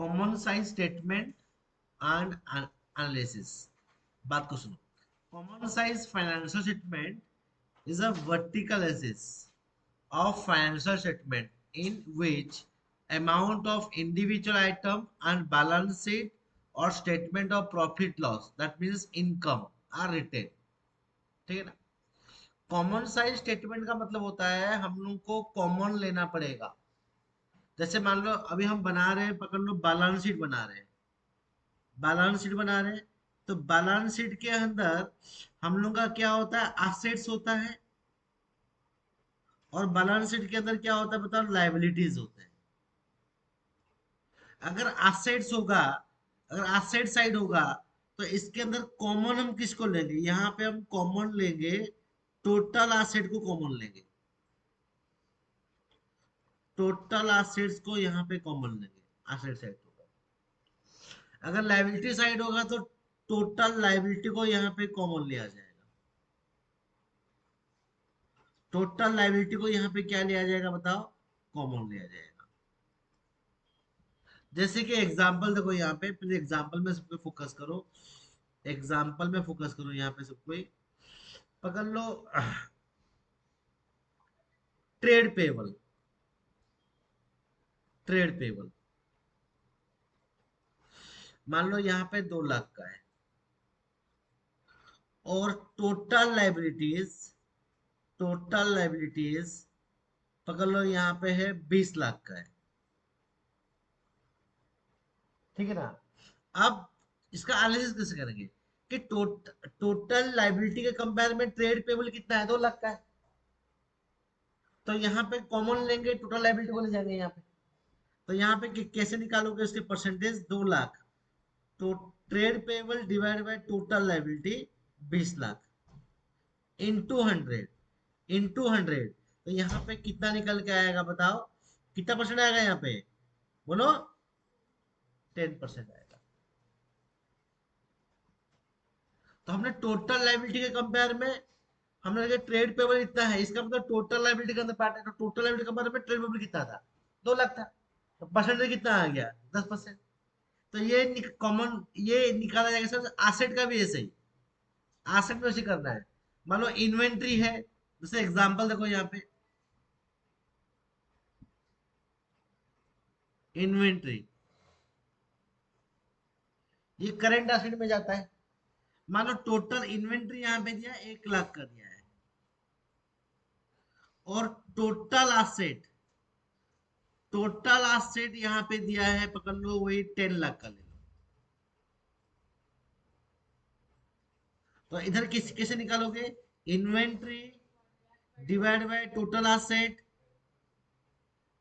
Common size statement and analysis. बात को सुनो। Common size financial statement is a vertical axis of financial statement in which amount of individual item and balance sheet or statement of profit loss, that means income, are written। ठीक है ना। Common size statement का मतलब होता है हम लोग को कॉमन लेना पड़ेगा। जैसे मान लो अभी हम बना रहे हैं, पकड़ लो बैलेंस शीट बना रहे हैं, बैलेंस शीट बना रहे हैं, तो बैलेंस शीट के अंदर हम लोग का क्या होता है, एसेट्स होता है, और बैलेंस शीट के अंदर क्या होता है बताओ, लायबिलिटीज होते हैं। अगर एसेट्स होगा, अगर एसेट साइड होगा, तो इसके अंदर कॉमन हम किसको लेंगे, यहाँ पे हम कॉमन लेंगे, टोटल एसेट को कॉमन लेंगे, टोटल एसेट्स को यहाँ पे कॉमन लेंगे, एसेट साइड होगा। अगर लायबिलिटी साइड होगा तो टोटल लायबिलिटी को यहाँ पे कॉमन लिया जाएगा, टोटल लायबिलिटी को यहाँ पे क्या लिया जाएगा बताओ, कॉमन लिया जाएगा। जैसे कि एग्जांपल देखो, यहाँ पे पहले एग्जांपल में सबको फोकस करो, एग्जांपल में फोकस करो, यहाँ पे सबको पकड़ लो। ट्रेड पेबल, ट्रेड पेबल मान लो यहाँ पे 2 लाख का है, और टोटल लाइबिलिटीज, टोटल लाइबिलिटीज पकड़ लो यहाँ पे है 20 लाख का है। ठीक है ना। अब इसका एनालिसिस कैसे करेंगे कि टोटल लाइबिलिटी के कंपेयर में ट्रेड पेबल कितना है, 2 लाख का है, तो यहाँ पे कॉमन लेंगे, टोटल लाइबिलिटी को ले जाएंगे यहाँ पे। तो यहाँ पे कैसे निकालोगे उसके परसेंटेज, 2 लाख, तो trade payable divide by total liability 20 lakh into 100, into 100, तो यहाँ पे कितना निकल के आएगा बताओ, कितना परसेंट आएगा यहाँ पे, बोलो। 10% आएगा। तो हमने टोटल लाइबिलिटी के कंपेयर में हमने देखा ट्रेड पेबल इतना है, इसका मतलब टोटल लाइबिलिटी का अंदर पार्ट है, तो टोटल लाइबिलिटी के कंपेयर में ट्रेड पेबल कितना था, 2 लाख था, तो परसेंटेज कितना आ गया, 10%। तो ये कॉमन ये निकाला जाएगा सर। एसेट का भी ऐसे ही, एसेट में ऐसे करना है। मान लो इन्वेंट्री है, जैसे एग्जांपल देखो यहाँ पे, इन्वेंट्री ये करंट एसेट में जाता है। मान लो टोटल इन्वेंट्री यहाँ पे दिया 1 लाख का दिया है, और टोटल एसेट, टोटल एसेट यहाँ पे दिया है पकड़ लो वही 10 लाख का ले लो। तो इधर कैसे निकालोगे, inventory divide by total asset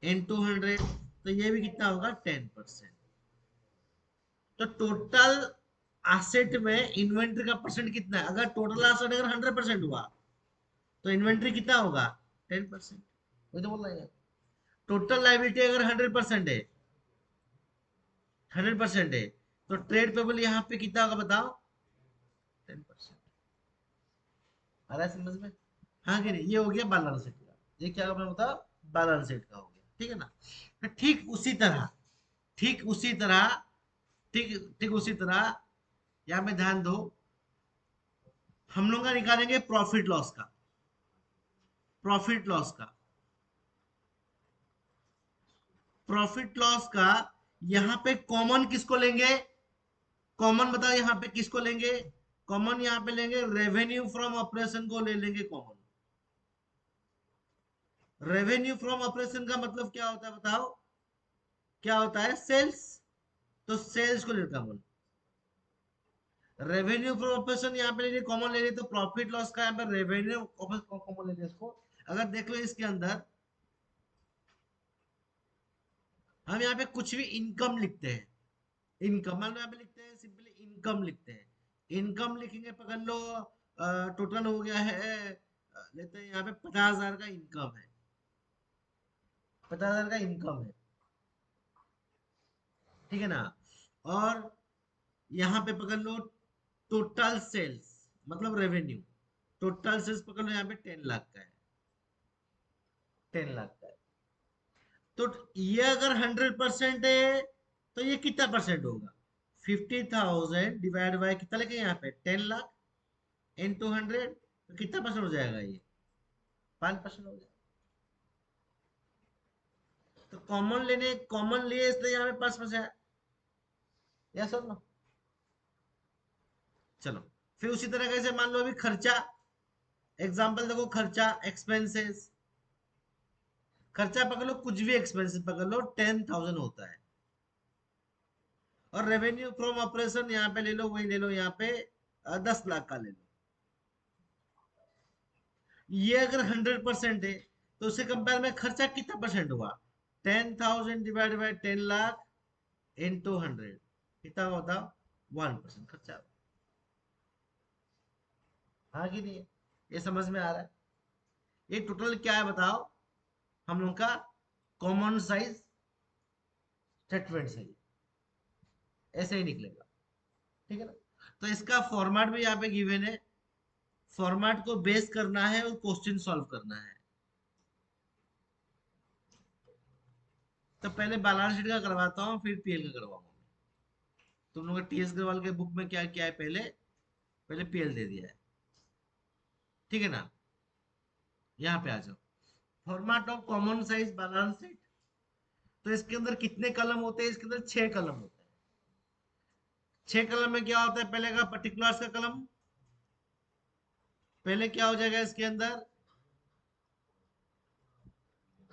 into 100, तो ये भी कितना होगा, 10%। तो टोटल एसेट में इन्वेंट्री का परसेंट कितना है, अगर टोटल एसेट अगर 100% हुआ तो इन्वेंट्री कितना होगा, 10%। वही तो बोल रहा है। टोटल लाइबिलिटी अगर 100% है, 100% है, तो ट्रेड पेबल यहाँ पे कितना होगा बताओ, 10%। आ रहा है समझ में। हाँ कि नहीं, ये हो गया बैलेंस शीट का, ये क्या होगा बताओ, बैलेंस शीट का हो गया। ठीक है ना। तो ठीक उसी तरह, ठीक उसी तरह, ठीक ठीक उसी तरह यहाँ पे ध्यान दो, हम लोग का निकालेंगे प्रॉफिट लॉस का, प्रॉफिट लॉस का, प्रॉफिट लॉस का। यहाँ पे कॉमन किसको लेंगे, कॉमन बताओ यहाँ पे किसको लेंगे, कॉमन यहाँ पे लेंगे रेवेन्यू फ्रॉम ऑपरेशन को ले लेंगे कॉमन। रेवेन्यू फ्रॉम ऑपरेशन का मतलब क्या होता है बताओ, क्या होता है, सेल्स, तो सेल्स को लेकर कॉमन। रेवेन्यू फ्रॉम ऑपरेशन यहाँ पे ले लिए कॉमन ले लिए, तो प्रॉफिट लॉस का यहाँ पे रेवेन्यू कॉमन ले लिए इसको। अगर देख लो इसके अंदर हम यहाँ पे कुछ भी इनकम लिखते हैं, इनकम मान लो यहाँ पे लिखते हैं सिंपली इनकम लिखते हैं, इनकम लिखेंगे पकड़ लो, टोटल हो गया है, लेते हैं यहाँ पे 50,000 का इनकम है, 50,000 का इनकम है। ठीक है ना। और यहाँ पे पकड़ लो टोटल सेल्स मतलब रेवेन्यू, टोटल सेल्स पकड़ लो यहाँ पे 10 लाख का है, 10 लाख का है। तो ये अगर 100% है तो ये कितना परसेंट होगा? 50,000 डिवाइड बाय कितना लिखे यहाँ पे 10 लाख इंटू 100, तो कितना परसेंट हो जाएगा ये? 5% हो जाएगा। तो कॉमन लिए इसलिए यहाँ पे 5%। यस और नो? चलो, फिर उसी तरह से मान लो अभी खर्चा, एग्जांपल देखो, खर्चा एक्सपेंसेस, खर्चा पकड़ लो, कुछ भी एक्सपेंसेस पकड़ लो, 10,000 होता है। और रेवेन्यू फ्रॉम ऑपरेशन यहाँ पे ले लो, वही ले लो, यहाँ पे 10 लाख का ले लो। ये अगर 100% है तो उससे कंपेयर में खर्चा कितना परसेंट हुआ? 10,000 डिवाइड बाई 10 लाख इंटू 100, कितना होता? 1% खर्चा। हाँ कि नहीं? ये समझ में आ रहा है? ये टोटल क्या है बताओ हम लोग का? कॉमन साइज स्टेटमेंट से ही ऐसे ही निकलेगा। ठीक है ना? तो इसका फॉर्मेट भी यहाँ पे गिवन है, फॉर्मेट को बेस करना है और क्वेश्चन सॉल्व करना है। तो पहले बैलेंस शीट का करवाता हूँ, फिर पीएल का करवाऊंगा। तुम लोग टीएस अग्रवाल के बुक में क्या क्या है, पहले पहले पीएल दे दिया है। ठीक है ना? यहाँ पे आ जाओ, format of common size balance sheet. तो इसके अंदर कितने कलम होते हैं? इसके अंदर 6 कलम होते हैं। 6 कलम में क्या होता है? पहले का पर्टिकुलर्स का कलम, पहले क्या हो जाएगा इसके अंदर?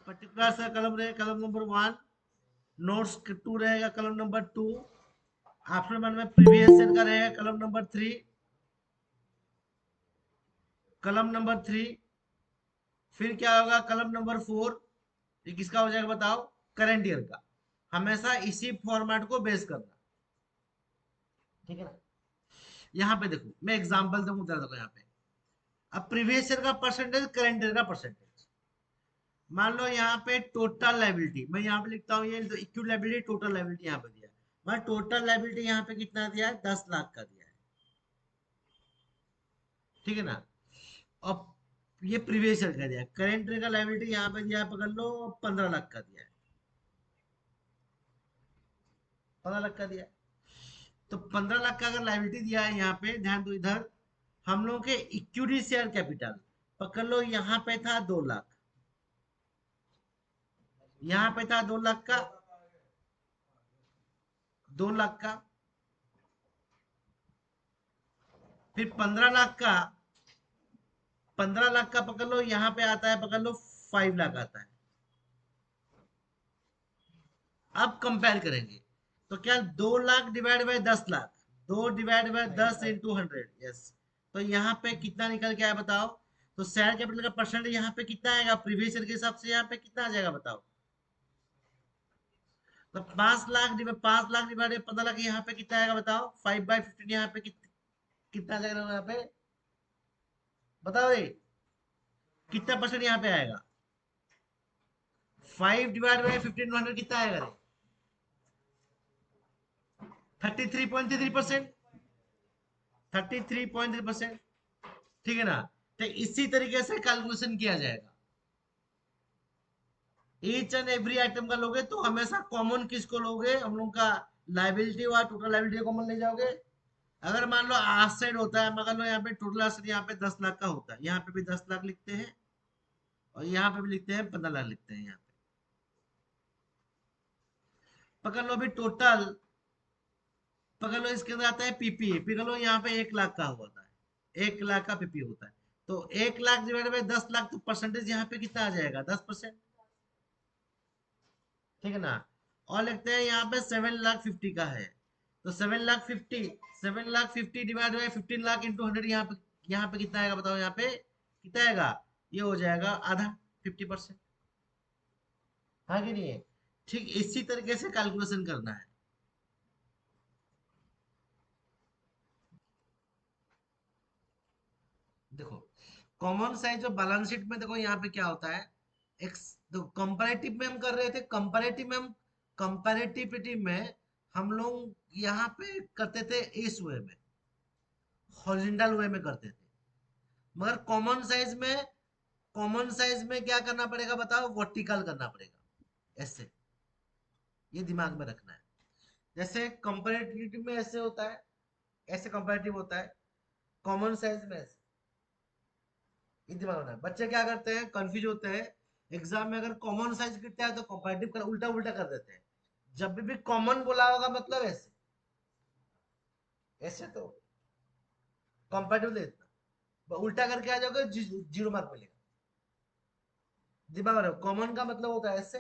पर्टिकुलर्स का कलम रहेगा कलम नंबर 1, नोट्स 2 रहेगा कलम नंबर 2, आफ्टर वन में प्रीवियस ईयर का रहेगा कलम नंबर 3, कलम नंबर 3। फिर क्या होगा? कलम नंबर 4, ये किसका हो जाएगा बताओ? करंट ईयर का। हमेशा इसी फॉर्मेट को बेस करना। ठीक है ना? यहाँ पे देखो, मैं एग्जांपल दूंगा, जरा देखो यहाँ पे। अब प्रीवियस ईयर का परसेंटेज, करंट ईयर का परसेंटेज। मान लो यहाँ पे टोटल लाइबिलिटी, मैं यहाँ पे लिखता हूँ, ये इक्विटी लाइबिलिटी, टोटल लाइबिलिटी यहाँ पे दिया है। मैं टोटल लाइबिलिटी यहाँ पे कितना दिया है? 10 लाख का दिया है। ठीक है ना? अब ये प्रीवियस ईयर का दिया है। करेंट ईयर का लाइबिलिटी यहाँ पे दिया है, पकड़ लो, 15 लाख का दिया है। 15 लाख का दिया है। तो 15 लाख का अगर लाइबिलिटी दिया है यहाँ पे, ध्यान दो इधर, हम लोग के इक्विटी शेयर कैपिटल पकड़ लो, यहाँ पे था 2 लाख, यहाँ पे था 2 लाख का, 2 लाख का। फिर 15 लाख का, 15 लाख का पकड़ लो, यहाँ पे आता है, पकड़ लो 5 लाख आता है। अब कंपेयर करेंगे तो क्या, 2 lakh divide by 10 lakh, 2 divide by 10 into 100, yes. तो यहाँ पे कितना निकल के आया बताओ? तो शेयर कैपिटल का परसेंट यहाँ पे कितना आएगा? प्रीवियस ईयर के हिसाब से यहाँ पे कितना आ जाएगा बताओ? तो 5 लाख डिवाइड 15 लाख, यहाँ पे कितना आएगा बताओ? 5/15 यहाँ पे कितना आ जाएगा यहाँ पे? बताओ ये कितना परसेंट यहाँ पे आएगा? 5/15 कितना आएगा रे? 33.33%, 33.3%। ठीक है ना? तो इसी तरीके से कैलकुलेशन किया जाएगा। ईच एंड एवरी आइटम का लोगे तो हमेशा कॉमन किसको लोगे? हम लोग का लाइबिलिटी और टोटल लाइबिलिटी कॉमन ले जाओगे। अगर मान लो एसेट होता है, मान लो यहाँ पे टोटल एसेट यहाँ पे 10 लाख का होता है, यहाँ पे भी 10 लाख लिखते हैं, और यहाँ पे भी लिखते हैं 15 लाख लिखते हैं। यहाँ पे पकड़ लो अभी टोटल, पकड़ लो इसके अंदर आता है पीपी, पकड़ लो यहाँ पे 1 लाख का होता है, 1 लाख का पीपी होता है। तो 1 लाख डिवाइड बाई 10 लाख, तो परसेंटेज यहाँ पे कितना आ जाएगा? 10%। ठीक है ना? और लिखते हैं यहाँ पे 7,50,000 का है, तो 7,50,000, 7,50,000 डिवाइड बाई 15 लाख इंटू 100, यहाँ पे कितना आएगा बताओ? यहाँ पे कितना आएगा? ये हो जाएगा आधा, 50%। हाँ कि नहीं है? ठीक इसी तरीके से कैलकुलेशन करना है। देखो, common size of balance sheet में देखो यहाँ पे क्या होता है, एक्स, तो कंपैरेटिव में हम कर रहे थे, कंपैरेटिविटी में हम लोग यहाँ पे करते थे इस वे में, हॉरिजॉन्टल वे में करते थे। मगर कॉमन साइज में क्या करना पड़ेगा बताओ? वर्टिकल करना पड़ेगा, ऐसे। ये दिमाग में रखना है। जैसे कंपैरेटिव में ऐसे होता है, ऐसे कंपैरेटिव होता है, कॉमन साइज में ऐसे। ये दिमाग में रखना। बच्चे क्या करते हैं, कंफ्यूज होते हैं, एग्जाम में अगर कॉमन साइज गिरता है तो कंपैरेटिव कर उल्टा उल्टा कर देते हैं। जब भी कॉमन बोला होगा मतलब ऐसे, ऐसे तो कंपैरेटिव दे देना, उल्टा करके आ जाओगे, जीरो मार्क मिलेगा। दिमाग में रखो, कॉमन का मतलब होता है ऐसे,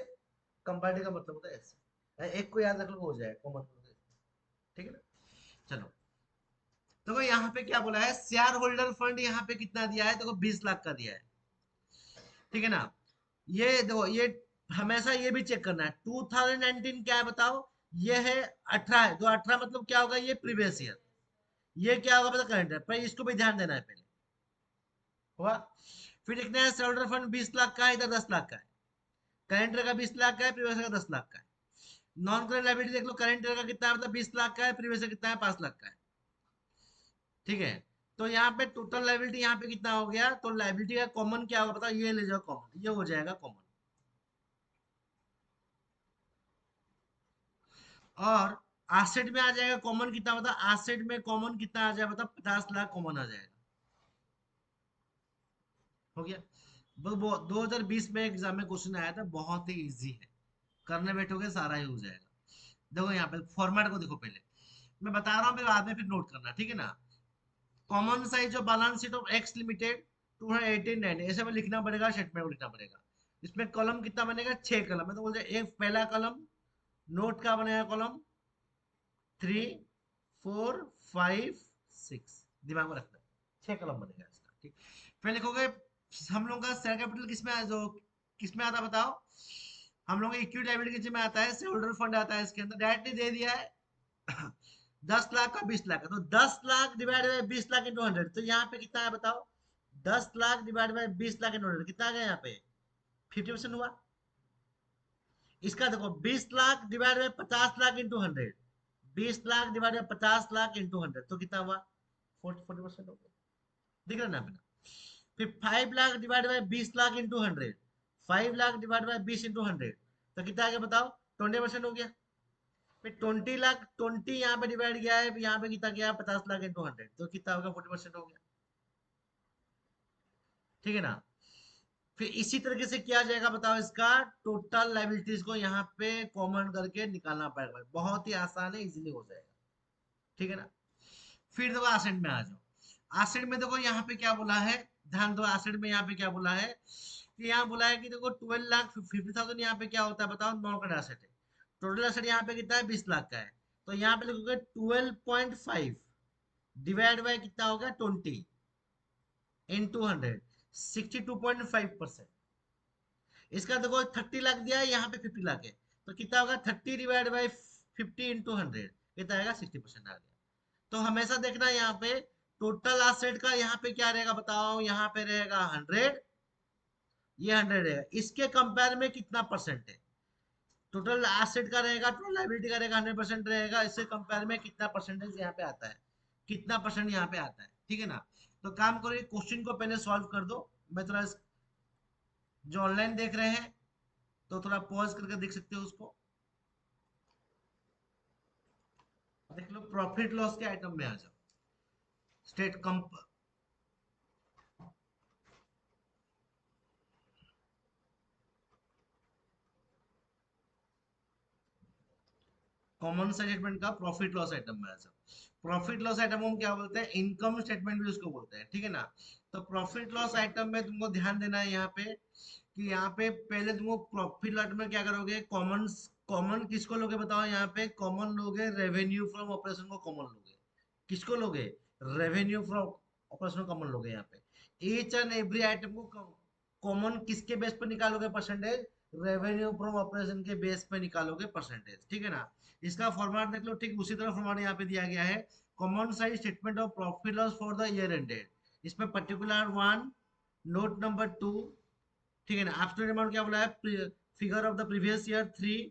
कंपैरेटिव का मतलब होता है ऐसे। एक को याद रख लो, हो जाए कॉमन। ठीक है ना। चलो, तो यहाँ पे क्या बोला है, शेयर होल्डर फंड यहाँ पे कितना दिया है, देखो 20 लाख का दिया है। ठीक है ना। ये देखो, ये हमेशा ये भी चेक करना है 2019 क्या है बताओ। ये है 18 है, तो 18 मतलब क्या होगा, ये प्रीवियस ईयर। ये क्या होगा पता, करंट है, पर इसको भी ध्यान देना है पहले। हुआ। फिर देखना है शेयर होल्डर फंड 20 लाख का है, इधर 10 लाख का है। करंट का 20 लाख का है, प्रीवियस का 10 लाख का है। नॉन करंट लायबिलिटी देख लो, करंट का कितना है, मतलब 20 लाख का है, प्रीवियस कितना है, 5 लाख का है। ठीक है। तो यहाँ पे टोटल लायबिलिटी यहाँ पे कितना हो गया, तो लायबिलिटी का कॉमन क्या होगा बताओ, ये ले जाओ कॉमन, ये हो जाएगा कॉमन। और एसेट में आ जाएगा कॉमन कितना, बताओ एसेट में कॉमन कितना आ जाएगा, बताओ 50 लाख कॉमन आ जाएगा। हो गया। वो 2020 में एग्जाम में क्वेश्चन आया था, बहुत ही इजी है, करने बैठोगे सारा ही हो जाएगा। देखो यहाँ पे फॉर्मेट को देखो पहले, मैं बता रहा हूँ, फिर बाद में फिर नोट करना, ठीक है ना। Common size of balance sheet of x limited 289, ऐसे में लिखना पड़ेगा, स्टेटमेंट को लिखना पड़ेगा। इसमें कॉलम कितना बनेगा, 6 कॉलम है, तो बोलते हैं एक पहला कॉलम नोट का बनेगा, कॉलम 3, 4, 5, 6, दिमाग में रखना, 6 कॉलम बनेगा इसका। ठीक। फिर लिखोगे, हम लोग का शेयर कैपिटल किसमें जो किसमें आता है बताओ, हम लोग का इक्विटी लायबिलिटी किसमें आता है, शेयर होल्डर फंड आता है, इसके अंदर डायरेक्टली दे दिया है 10 लाख का 20 लाख का, तो 10 lakh divide by 20 lakh into 100, तो यहाँ पे कितना है बताओ, 10 lakh divide by 20 lakh into 100 कितना आ गया यहाँ पे, 50% हुआ। इसका देखो 20 lakh divide by 50 lakh into 100, 20 lakh divide by 50 lakh into 100, तो कितना हुआ, 40% हो गया। दिख रहा है ना अपना। फिर 5 lakh divide by 20 lakh into 100, 5 lakh divide by 20 into 100, तो कितना आ गया बताओ, 20% हो गया। फिर 20 लाख, 20 यहाँ पे डिवाइड किया है, यहाँ पे कितना गया, 50 लाख इंटू 100, तो कितना होगा, 40% हो गया। ठीक है ना। फिर इसी तरीके से किया जाएगा बताओ, इसका टोटल लाइबिलिटीज को यहाँ पे कॉमन करके निकालना पड़ेगा, बहुत ही आसान है, इजीली हो जाएगा। ठीक है ना। फिर देखो एसेट में आ जाओ, एसेट में देखो यहाँ पे क्या बोला है, ध्यान दो, एसेट में यहाँ पे क्या बोला है, कि यहाँ बोला है कि देखो 12,50,000 यहाँ पे क्या होता है बताओ, नॉन करंट एसेट है। टोटल एसेट यहाँ पे कितना है, 20 लाख का है, तो यहाँ पे लिखोगे 12.5 डिवाइड बाय कितना होगा, 20 into 100, 62.5%। इसका देखो 30 लाख दिया है, यहाँ पे 50 लाख है, तो कितना होगा, 30 डिवाइड बाई 50 into 100, कितना आएगा, 60% आ गया। तो हमेशा देखना यहाँ पे टोटल एसेट का यहाँ पे क्या रहेगा बताओ, यहाँ पे रहेगा 100, ये 100 रहेगा, इसके कंपेयर में कितना परसेंट है, टोटल एसेट का रहेगा, टोटल लायबिलिटी का रहेगा, 100% रहेगा, इससे कंपेयर में कितना परसेंटेज यहाँ पे आता है, कितना परसेंट यहाँ पे आता है। ठीक है ना। तो काम करो, क्वेश्चन को पहले सॉल्व कर दो। मैं थोड़ा जो ऑनलाइन देख रहे हैं तो थोड़ा पॉज करके देख सकते हो उसको, देख लो, प्रॉफिट लॉस के आइटम में आ जाओ, स्टेट कंप कॉमन स्टेटमेंट का प्रॉफिट लॉस आइटम में आ जाओ। प्रॉफिट लॉस आइटम हम क्या बोलते हैं, इनकम स्टेटमेंट भी उसको बोलते हैं। ठीक है ना। तो प्रॉफिट लॉस आइटम में तुमको ध्यान देना है यहाँ पे, कि यहाँ पे पहले तुमको प्रॉफिट लॉस में क्या करोगे, कॉमन कॉमन किसको लोगे बताओ, यहाँ पे कॉमन लोगे, रेवेन्यू फ्रॉम ऑपरेशन को कॉमन लोगे, किसको लोगे, रेवेन्यू फ्रॉम ऑपरेशन कॉमन लोगे। यहाँ पे ईच एंड एवरी आइटम को कॉमन किसके बेस पर निकालोगे परसेंटेज, रेवेन्यू फ्रॉम ऑपरेशन के बेस पे निकालोगे परसेंटेज। ठीक है ना। इसका फॉर्मेट देख लो, ठीक उसी तरह फॉर्मेट यहाँ पे दिया गया है, common size statement of profit loss for the year ended, इसमें पर्टिकुलर 1, नोट नंबर 2। ठीक है ना। एब्सोल्यूट अमाउंट क्या बोला है, figure of the previous year 3,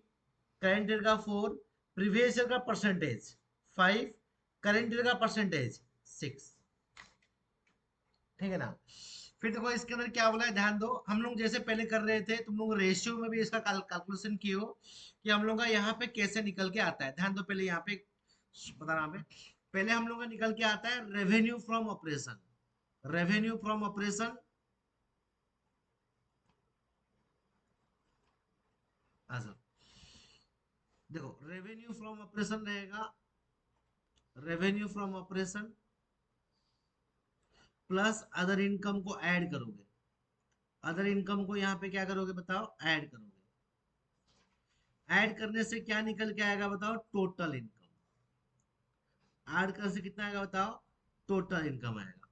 current year का 4, प्रीवियस ईयर का परसेंटेज 5, करंट ईयर का परसेंटेज 6। ठीक है ना। फिर देखो इसके अंदर क्या बोला है, ध्यान दो। हम लोग जैसे पहले कर रहे थे, तुम लोग रेशियो में भी इसका कैलकुलेशन किए हो कि हम लोग का यहाँ पे कैसे निकल के आता है। ध्यान दो, पहले यहाँ पे बता रहा हूँ। पहले हम लोग का निकल के आता है revenue from operation. Revenue from operation, अच्छा देखो रेवेन्यू फ्रॉम ऑपरेशन रहेगा, revenue from operation plus other income को ऐड करोगे। अदर इनकम को यहाँ पे क्या करोगे बताओ, ऐड करोगे। ऐड करने से क्या निकल के आएगा बताओ, टोटल इनकम। ऐड करने से कितना आएगा बताओ, टोटल इनकम आएगा।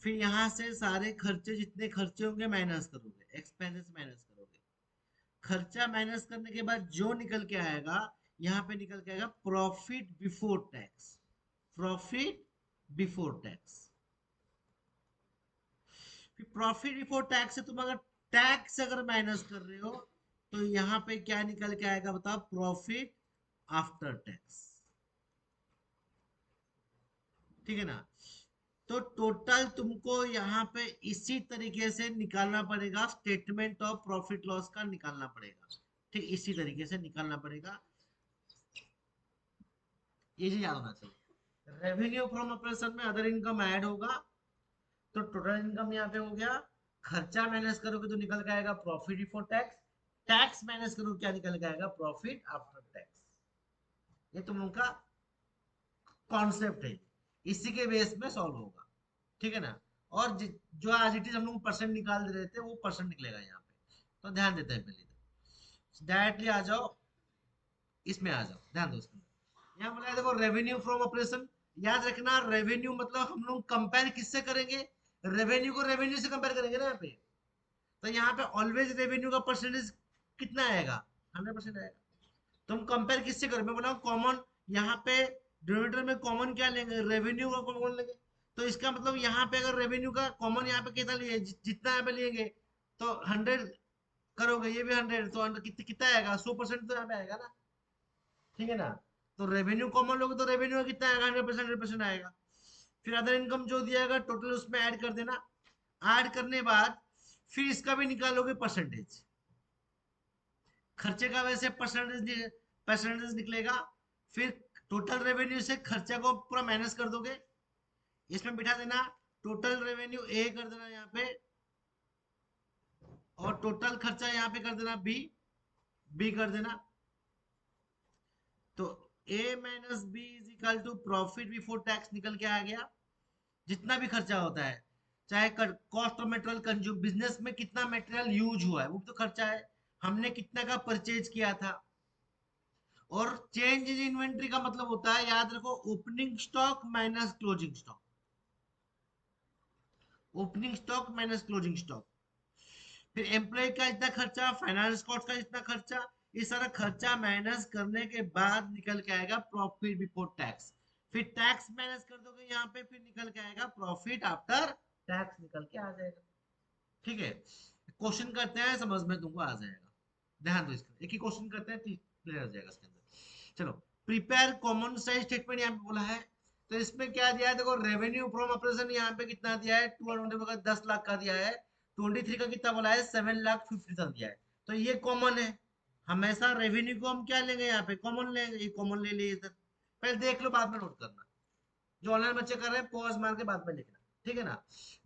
फिर यहाँ से सारे खर्चे जितने खर्चे होंगे माइनस करोगे, एक्सपेंसेस माइनस करोगे। खर्चा माइनस करने के बाद जो निकल के आएगा, यहाँ पे निकल के आएगा profit before tax. Profit before tax. फिर प्रॉफिट बिफोर टैक्स से तुम अगर टैक्स अगर माइनस कर रहे हो, तो यहाँ पे क्या निकल के आएगा बताओ, प्रॉफिट आफ्टर टैक्स। ठीक है ना। तो टोटल तुमको यहाँ पे इसी तरीके से निकालना पड़ेगा, स्टेटमेंट ऑफ प्रॉफिट लॉस का निकालना पड़ेगा। ठीक इसी तरीके से निकालना पड़ेगा, ये चीज याद होना चाहिए। रेवेन्यू फ्रॉम ऑपरेशन में अदर इनकम ऐड होगा, तो टोटल इनकम यहाँ पे हो गया। खर्चा माइनस करोगे तो निकल के आएगा profit before tax. Tax minus करोगे क्या निकल के आएगा, प्रॉफिट आफ्टर टैक्स। ये तुम लोग का कॉन्सेप्ट है, इसी के बेस में सॉल्व होगा। ठीक है ना। और जो आज इट इज हम लोग परसेंट निकाल दे रहे थे, वो परसेंट निकलेगा यहाँ पे। तो ध्यान देते हैं पहले, डायरेक्टली आ जाओ, इसमें आ जाओ, ध्यान दो इसमें। यहाँ बोला है देखो रेवेन्यू फ्रॉम ऑपरेशन। याद रखना रेवेन्यू मतलब हम लोग कंपेयर किससे करेंगे, रेवेन्यू को रेवेन्यू से कंपेयर करेंगे ना यहाँ पे। तो यहाँ पे ऑलवेज रेवेन्यू का परसेंटेज कितना आएगा, 100% आएगा। तुम कंपेयर किससे करो, मैं बोला कॉमन, यहाँ पे डिनोमिनेटर में कॉमन क्या लेंगे, रेवेन्यू का कॉमन लेंगे। तो इसका मतलब यहाँ पे अगर रेवेन्यू का कॉमन यहाँ पे कितना लिए, जितना यहाँ पे लेंगे, तो 100 करोगे, ये भी 100, तो 100 कितना आएगा, 100% तो यहाँ पे आएगा ना। ठीक है ना। तो रेवेन्यू कॉमन लोगे तो रेवेन्यू कितना आएगा, 100% आएगा। फिर अदर इनकम जो दिया टोटल उसमें ऐड कर देना। ऐड करने बाद फिर इसका भी निकालोगे परसेंटेज। खर्चे का वैसे परसेंटेज परसेंटेज निकलेगा। फिर टोटल रेवेन्यू से खर्चा को पूरा माइनस कर दोगे, इसमें बिठा देना टोटल रेवेन्यू ए कर देना यहाँ पे, और टोटल खर्चा यहाँ पे कर देना बी, बी कर देना। तो A minus B is equal to profit before tax निकल के आ गया। जितना भी खर्चा होता है, चाहे cost of material consume, business में कितना मटेरियल यूज हुआ है वो तो खर्चा है, हमने कितना का परचेज किया था। और चेंज इन इन्वेंट्री का मतलब होता है, याद रखो, opening stock minus closing stock. Opening stock minus closing stock. फिर एम्प्लॉय का इतना खर्चा, फाइनेंस कॉस्ट का इतना खर्चा, ये सारा खर्चा माइनस करने के बाद निकल के आएगा प्रॉफिट बिफोर टैक्स। फिर टैक्स माइनस कर दोगे यहाँ पे, फिर निकल के आएगा प्रॉफिट आफ्टर टैक्स निकल के आ जाएगा। ठीक है। क्वेश्चन करते हैं, समझ में तुमको आ जाएगा। ध्यान दो, इसका एक ही क्वेश्चन करते हैं, क्लियर हो जाएगा इसके अंदर। चलो, प्रिपेयर कॉमन साइज स्टेटमेंट यहाँ पे बोला है। तो इसमें क्या दिया है देखो, रेवेन्यू फ्रॉम ऑपरेशन यहाँ पे कितना दिया है, 10 लाख का दिया है। 23 का कितना बोला है, 7,50,000 दिया है। तो ये कॉमन है, हमेशा रेवेन्यू को हम क्या लेंगे, यहाँ पे कॉमन लेंगे, ये कॉमन ले लिए इधर। पहले देख लो, बाद में नोट करना। जो ऑनलाइन बच्चे कर रहे हैं पॉज मार के बाद में लिखना। ठीक है ना।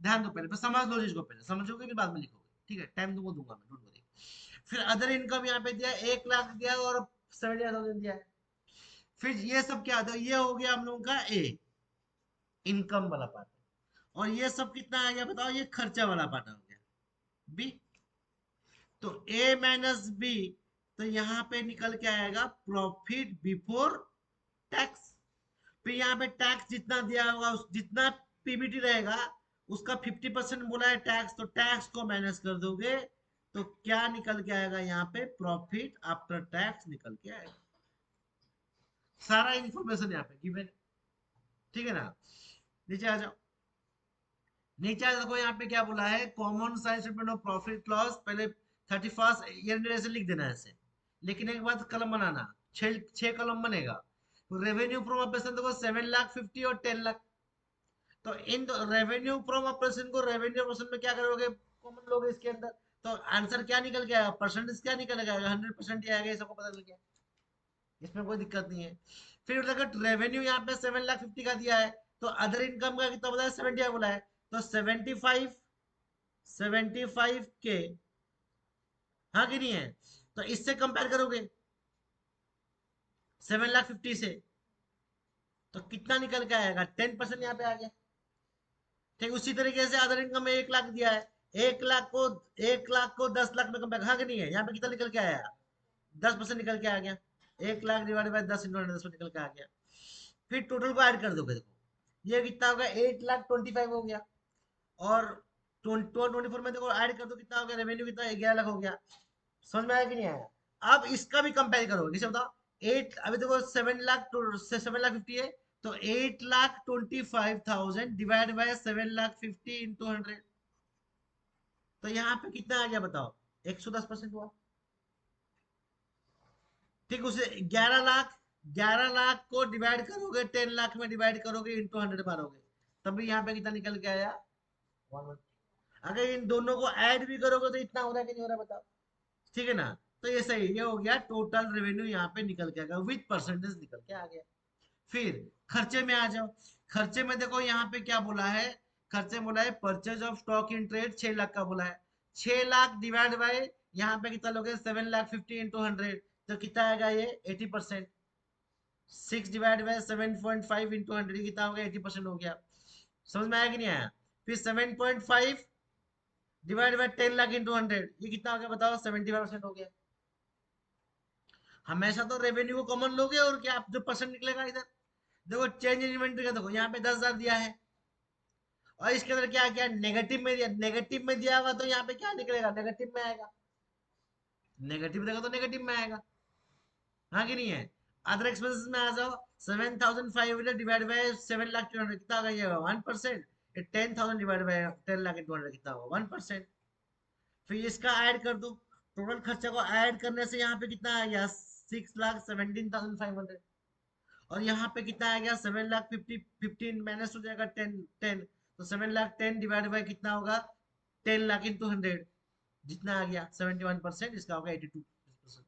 ध्यान दो, पहले समझ लो चीज को, पहले समझोगे फिर बाद में लिखोगे। ठीक है, टाइम तुमको दूंगा मैं, डोंट वरी। फिर अदर इनकम यहाँ पे दिया है, 1 लाख दिया है और 70,000 दिया है। फिर ये सब क्या था, ये हो गया हम लोगों का ए, इनकम वाला पार्ट। और ये सब कितना आ गया बताओ, ये खर्चा वाला पार्ट हो गया बी। तो ए माइनस बी, तो यहाँ पे निकल के आएगा प्रॉफिट बिफोर टैक्स। फिर यहाँ पे टैक्स जितना दिया होगा, उस जितना पीबीटी रहेगा उसका 50% बोला है टैक्स, तो टैक्स को माइनस कर दोगे, तो क्या निकल के आएगा यहाँ पे, प्रॉफिट आफ्टर टैक्स निकल के आएगा। सारा इंफॉर्मेशन यहाँ पे गिवन। ठीक है ना। नीचे आ जाओ। नीचे आ जाओ, देखो यहाँ पे क्या बोला है, common science statement of profit loss. पहले 31st ईयर ऐसे लिख देना है ऐसे, लेकिन एक बात कलम बनाना, छह कलम बनेगा। तो रेवेन्यू फ्रॉम ऑपरेशन देखो 7,50,000 और 10 लाख। तो इन रेवेन्यू फ्रॉम ऑपरेशन को रेवेन्यू ऑपरेशन में क्या करोगे, कॉमन लोगे इसके अंदर, तो आंसर क्या निकल के आएगा, परसेंटेज क्या निकल के आएगा, 100% ही आएगा, ये सबको पता चल गया, इसमें कोई दिक्कत नहीं है। फिर अगर रेवेन्यू यहाँ पे 7,50,000 का दिया है, तो अदर इनकम का कितना बताया, 70 बोला है, तो 75 के, हाँ कि नहीं है, तो इससे कंपेयर करोगे 7,50,000 से, तो कितना निकल के आएगा, 10% यहाँ पे आ गया। ठीक उसी तरीके से अदर इनकम में 1,00,000 दिया है, 1,00,000 को 10,00,000 में कंपेयर, हाँ कि नहीं है, यहाँ पे कितना निकल के आया, 10% निकल के आ गया, 1,00,000 डिवाइड बाई 10 इंटू 100 निकल के आ गया। फिर टोटल को ऐड कर दोगे, देखो ये कितना होगा, 8,25,000 हो गया, और 24 में देखो ऐड कर दो कितना हो गया, रेवेन्यू कितना, 11,00,000 हो गया। समझ में आया कि नहीं आया। अब इसका भी कंपेयर करो, किसे बताओ, 8 अभी देखो 7,00,000 से 7,50,000 है, तो 8,25,000 डिवाइड बाय 7,50,000 इंटू 100, तो यहाँ पे कितना आ गया बताओ, 110% हुआ। ठीक उसे 11,00,000 को डिवाइड करोगे 10,00,000 में, डिवाइड करोगे इंटू 100 मारोगे, तभी यहाँ पे कितना निकल के आया, 1। अगर इन दोनों को ऐड भी करोगे तो इतना हो रहा है कि नहीं हो रहा बताओ, ठीक है ना। तो ये सही, ये हो गया टोटल रेवेन्यू, यहाँ पे निकल के आएगा विथ परसेंटेज निकल के आ गया। फिर खर्चे में आ जाओ, खर्चे में देखो यहाँ पे क्या बोला है, खर्चे में बोला है purchase of stock in trade 6,00,000 का बोला है, 6,00,000 डिवाइड बाय यहाँ पे कितना लोगे, 7,50,000 इंटू 100, तो कितना आएगा ये 80%, 6 डिवाइड बाय 7.5 इंटू 100 कितना हो गया, 80% हो गया। समझ में आया कि नहीं आया। फिर 7.5 डिवाइड बाय 10,00,000 इंटू 100, ये कितना हो गया बताओ, 75% हो गया। हमेशा तो रेवेन्यू को कॉमन लोगे, और क्या आप जो परसेंट निकलेगा इधर, देखो चेंज इन इन्वेंट्री का, देखो यहाँ पे 10,000 दिया है, और इसके अंदर क्या क्या नेगेटिव में दिया, नेगेटिव में दिया होगा तो यहाँ पे क्या निकलेगा, नेगेटिव में आएगा, नेगेटिव देगा तो नेगेटिव में आएगा, हाँ कि नहीं है। अदर एक्सपेंसेस में आ जाओ, 7,500 डिवाइड बाय 7,00,000 कितना होगा, ये 1%, 10,000 डिवाइड बाय 10,00,000 कितना होगा, 1%। फिर इसका ऐड कर दो, टोटल खर्चा को ऐड करने से यहाँ पे कितना आ गया, 6,17,500, और यहाँ पे कितना आ गया, 7,50,000, 15 माइनस हो जाएगा 10, तो 7,10,000 डिवाइड बाय कितना होगा, 10,00,000 इंटू 100, जितना आ गया 71%, इसका होगा 82%।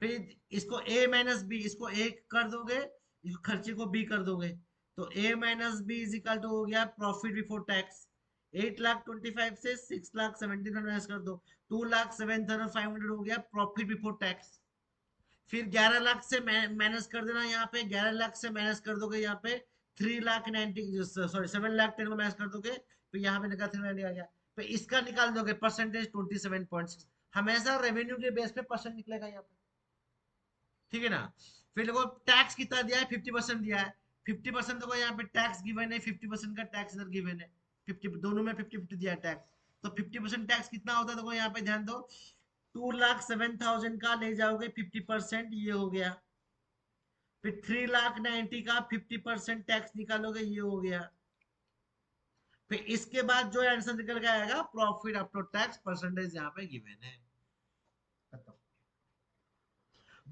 फिर इसको a माइनस बी, इसको a कर दोगे, इसको खर्चे को b कर दोगे, तो a minus B is equal to हो गया प्रॉफिट बिफोर टैक्स, 8,25,000 से 6,17,000 माइनस कर दो, 2,07,500 हो गया प्रॉफिट बिफोर टैक्स। फिर 11,00,000 से माइनस कर देना, यहाँ पे 11,00,000 से माइनस कर दोगे, यहाँ पे 3,90,000, सॉरी 7,10,000 को माइनस कर दोगे, फिर यहाँ पे निकल 390 आ गया। फिर इसका निकाल दोगे परसेंटेज 27.6, हमेशा रेवेन्यू के बेस पे परसेंट निकलेगा यहाँ पे, ठीक है ना। फिर देखो टैक्स कितना दिया है, 50% दिया है, 50% देखो यहाँ पे टैक्स गिवन है, 50% का टैक्स इधर गिवन है, 50 दोनों में 50-50 दिया है टैक्स, तो 50% टैक्स कितना होता है, देखो यहाँ पे ध्यान दो, 2,07,000 का ले जाओगे 50%, ये हो गया। फिर 3,90,000 का 50% टैक्स निकालोगे, ये हो गया। फिर इसके बाद जो आंसर निकल के आएगा प्रॉफिट आफ्टर टैक्स परसेंटेज यहाँ पे गिवन है, खत्म।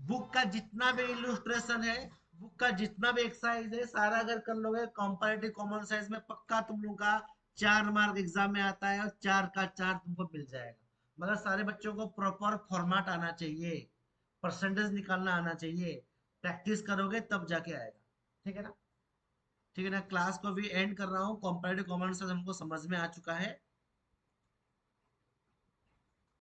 बुक का जितना भी इलुस्ट्रेशन है, बुक का जितना भी एक्सरसाइज है, सारा अगर कर लोगे कंपैरेटिव कॉमन साइंस में, पक्का तुम लोग का 4 मार्क एग्जाम में आता है, और 4 का 4 तुमको मिल जाएगा। मगर सारे बच्चों को प्रॉपर फॉर्मेट आना चाहिए, परसेंटेज निकालना आना चाहिए, प्रैक्टिस करोगे तब जाके आएगा, ठीक है ना। ठीक है ना, क्लास को भी एंड कर रहा हूँ, कंपैरेटिव कॉमन साइंस हमको समझ में आ चुका है।